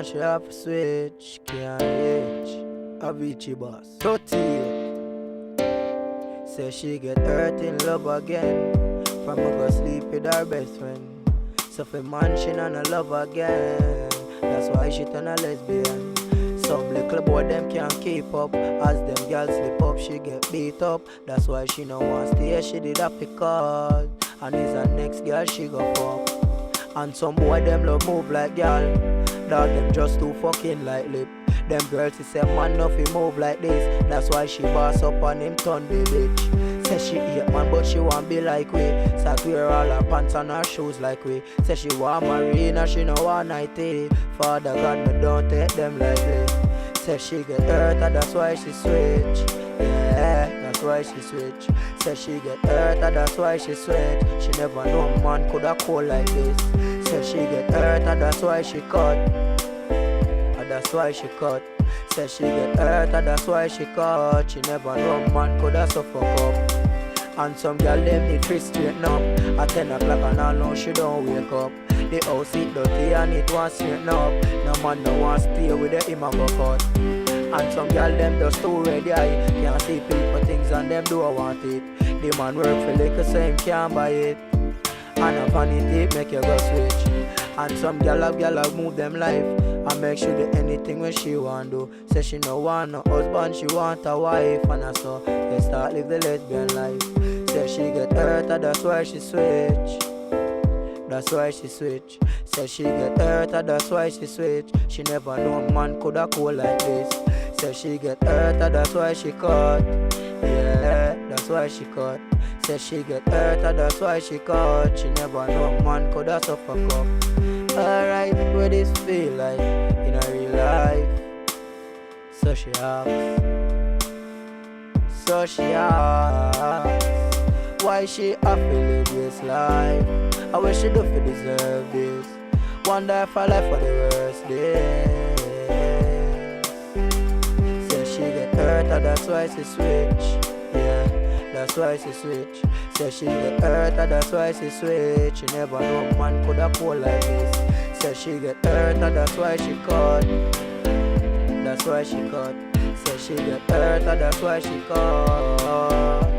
and she have to switch. Can't reach Avicii boss 38. Say she get hurt in love again. From her go sleep with her best friend. So for man she not a love again. That's why she turn a lesbian. Some little boy them can't keep up. As them girls slip up she get beat up. That's why she no want stay, she did a pick up. And is the next girl she go fuck. And some boy them love move like girl. Dog them just too fucking like lip. Them girls she say man nothing move like this. That's why she boss up on him turn the bitch. Say she hate man but she want be like we. Start wear all her pants and her shoes like we. Say she want marina, she no want nighty. Father God me don't take them lightly. Say she get hurt and that's why she switch. Yeah, that's why she switch. Say she get hurt and that's why she switch. She never know man coulda cold like this. Say she get hurt and that's why she cut. And that's why she cut. Say she get hurt and that's why she cut. She never know man coulda suffer up. And some girl them need to straighten up. At 10 o'clock and all know she don't wake up. The house it dirty and it want straighten up. No man no want stay with the him a go cut. And some girl them just too ready. I can't see people things and them don't want it. The man work for liquor so him can't buy it. And a funny tip make you go switch. And some girl have move them life. And make sure do anything when she want do. Say she no want no husband, she want a wife. And I saw they start live the lesbian life. Say she get hurt and that's why she switch. That's why she switch. Say she get hurt and that's why she switch. She never know a man coulda cool like this. Say she get hurt and that's why she cut. Yeah, that's why she cut. Say she get hurt and that's why she cut. She never know a man coulda suffer up. Alright, what this feel like in a real life? So she asks. So she asks. Why she have to live this life? I wish she do for deserve this. Wonder if I life for the worst days. Say she get hurt and that's why she switch. Yeah, that's why she switch. Say she get hurt and that's why she switch. She never know man coulda cold like this. Say she get hurt and that's why she cut. That's why she cut. Say she get hurt and that's why she cut.